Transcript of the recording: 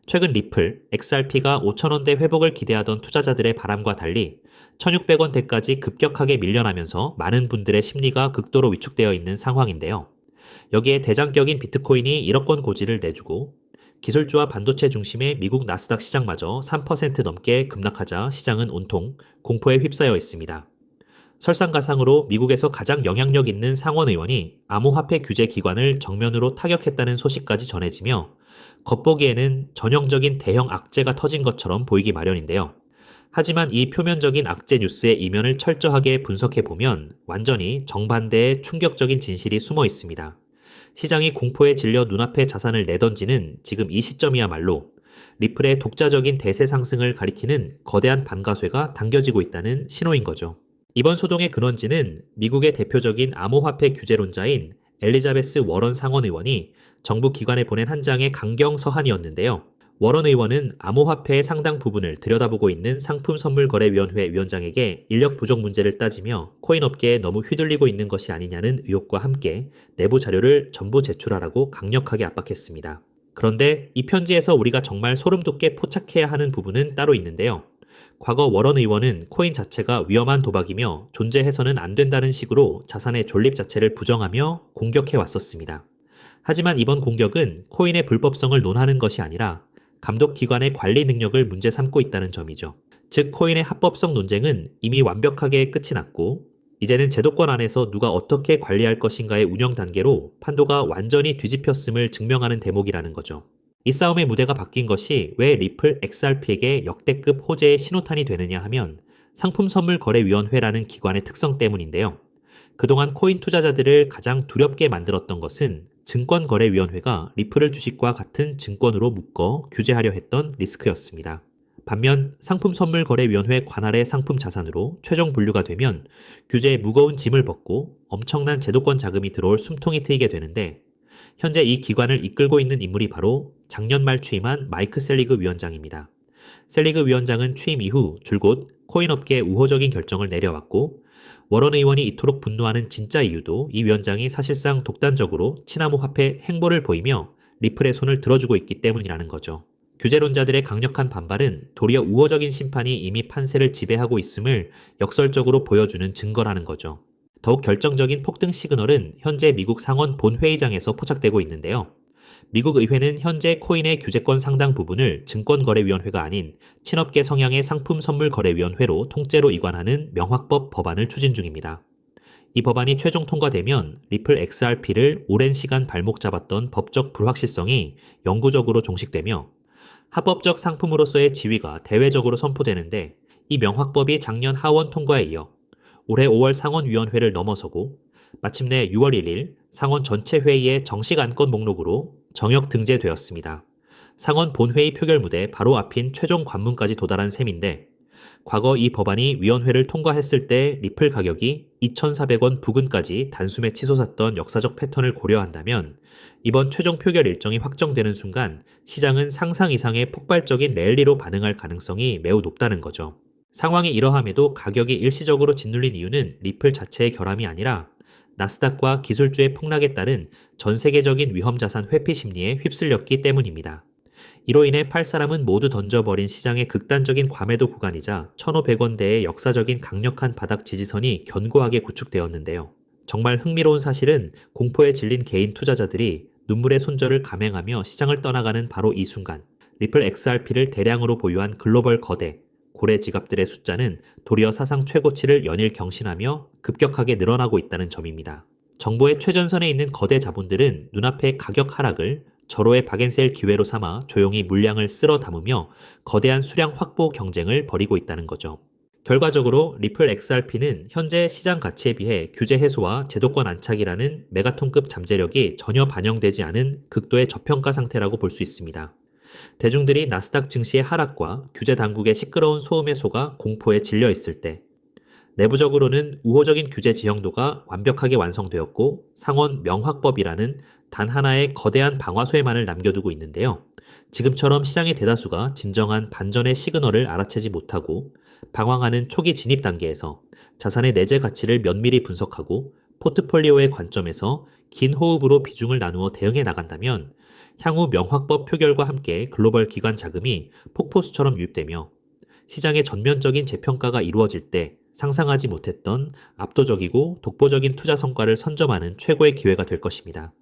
최근 리플, XRP가 5,000원대 회복을 기대하던 투자자들의 바람과 달리 1,600원대까지 급격하게 밀려나면서 많은 분들의 심리가 극도로 위축되어 있는 상황인데요. 여기에 대장격인 비트코인이 1억 원 고지를 내주고 기술주와 반도체 중심의 미국 나스닥 시장마저 3% 넘게 급락하자 시장은 온통 공포에 휩싸여 있습니다. 설상가상으로 미국에서 가장 영향력 있는 상원 의원이 암호화폐 규제 기관을 정면으로 타격했다는 소식까지 전해지며 겉보기에는 전형적인 대형 악재가 터진 것처럼 보이기 마련인데요. 하지만 이 표면적인 악재 뉴스의 이면을 철저하게 분석해보면 완전히 정반대의 충격적인 진실이 숨어 있습니다. 시장이 공포에 질려 눈앞에 자산을 내던지는 지금 이 시점이야말로 리플의 독자적인 대세 상승을 가리키는 거대한 반가쇠가 당겨지고 있다는 신호인 거죠. 이번 소동의 근원지는 미국의 대표적인 암호화폐 규제론자인 엘리자베스 워런 상원 의원이 정부 기관에 보낸 한 장의 강경 서한이었는데요. 워런 의원은 암호화폐의 상당 부분을 들여다보고 있는 상품선물거래위원회 위원장에게 인력 부족 문제를 따지며 코인업계에 너무 휘둘리고 있는 것이 아니냐는 의혹과 함께 내부 자료를 전부 제출하라고 강력하게 압박했습니다. 그런데 이 편지에서 우리가 정말 소름 돋게 포착해야 하는 부분은 따로 있는데요. 과거 워런 의원은 코인 자체가 위험한 도박이며 존재해서는 안 된다는 식으로 자산의 존립 자체를 부정하며 공격해 왔었습니다. 하지만 이번 공격은 코인의 불법성을 논하는 것이 아니라 감독기관의 관리 능력을 문제 삼고 있다는 점이죠. 즉 코인의 합법성 논쟁은 이미 완벽하게 끝이 났고 이제는 제도권 안에서 누가 어떻게 관리할 것인가의 운영 단계로 판도가 완전히 뒤집혔음을 증명하는 대목이라는 거죠. 이 싸움의 무대가 바뀐 것이 왜 리플 XRP에게 역대급 호재의 신호탄이 되느냐 하면 상품선물거래위원회라는 기관의 특성 때문인데요. 그동안 코인 투자자들을 가장 두렵게 만들었던 것은 증권거래위원회가 리플을 주식과 같은 증권으로 묶어 규제하려 했던 리스크였습니다. 반면 상품선물거래위원회 관할의 상품 자산으로 최종 분류가 되면 규제의 무거운 짐을 벗고 엄청난 제도권 자금이 들어올 숨통이 트이게 되는데 현재 이 기관을 이끌고 있는 인물이 바로 작년 말 취임한 마이크 셀리그 위원장입니다. 셀리그 위원장은 취임 이후 줄곧 코인업계에 우호적인 결정을 내려왔고 워런 의원이 이토록 분노하는 진짜 이유도 이 위원장이 사실상 독단적으로 친암호화폐 행보를 보이며 리플의 손을 들어주고 있기 때문이라는 거죠. 규제론자들의 강력한 반발은 도리어 우호적인 심판이 이미 판세를 지배하고 있음을 역설적으로 보여주는 증거라는 거죠. 더욱 결정적인 폭등 시그널은 현재 미국 상원 본회의장에서 포착되고 있는데요. 미국 의회는 현재 코인의 규제권 상당 부분을 증권거래위원회가 아닌 친업계 성향의 상품선물거래위원회로 통째로 이관하는 명확법 법안을 추진 중입니다. 이 법안이 최종 통과되면 리플 XRP를 오랜 시간 발목 잡았던 법적 불확실성이 영구적으로 종식되며 합법적 상품으로서의 지위가 대외적으로 선포되는데 이 명확법이 작년 하원 통과에 이어 올해 5월 상원위원회를 넘어서고 마침내 6월 1일 상원 전체 회의의 정식 안건 목록으로 정역 등재되었습니다. 상원 본회의 표결 무대 바로 앞인 최종 관문까지 도달한 셈인데 과거 이 법안이 위원회를 통과했을 때 리플 가격이 2,400원 부근까지 단숨에 치솟았던 역사적 패턴을 고려한다면 이번 최종 표결 일정이 확정되는 순간 시장은 상상 이상의 폭발적인 랠리로 반응할 가능성이 매우 높다는 거죠. 상황이 이러함에도 가격이 일시적으로 짓눌린 이유는 리플 자체의 결함이 아니라 나스닥과 기술주의 폭락에 따른 전 세계적인 위험자산 회피 심리에 휩쓸렸기 때문입니다. 이로 인해 팔 사람은 모두 던져버린 시장의 극단적인 과매도 구간이자 1,500원대의 역사적인 강력한 바닥 지지선이 견고하게 구축되었는데요. 정말 흥미로운 사실은 공포에 질린 개인 투자자들이 눈물의 손절을 감행하며 시장을 떠나가는 바로 이 순간 리플 XRP를 대량으로 보유한 글로벌 거대 고래 지갑들의 숫자는 도리어 사상 최고치를 연일 경신하며 급격하게 늘어나고 있다는 점입니다. 정보의 최전선에 있는 거대 자본들은 눈앞의 가격 하락을 절호의 박앤셀 기회로 삼아 조용히 물량을 쓸어 담으며 거대한 수량 확보 경쟁을 벌이고 있다는 거죠. 결과적으로 리플 XRP는 현재 시장 가치에 비해 규제 해소와 제도권 안착이라는 메가톤급 잠재력이 전혀 반영되지 않은 극도의 저평가 상태라고 볼 수 있습니다. 대중들이 나스닥 증시의 하락과 규제 당국의 시끄러운 소음에 속아 공포에 질려 있을 때 내부적으로는 우호적인 규제 지형도가 완벽하게 완성되었고 상원 명확법이라는 단 하나의 거대한 방화쇠만을 남겨두고 있는데요. 지금처럼 시장의 대다수가 진정한 반전의 시그널을 알아채지 못하고 방황하는 초기 진입 단계에서 자산의 내재 가치를 면밀히 분석하고 포트폴리오의 관점에서 긴 호흡으로 비중을 나누어 대응해 나간다면 향후 명확법 표결과 함께 글로벌 기관 자금이 폭포수처럼 유입되며 시장의 전면적인 재평가가 이루어질 때 상상하지 못했던 압도적이고 독보적인 투자 성과를 선점하는 최고의 기회가 될 것입니다.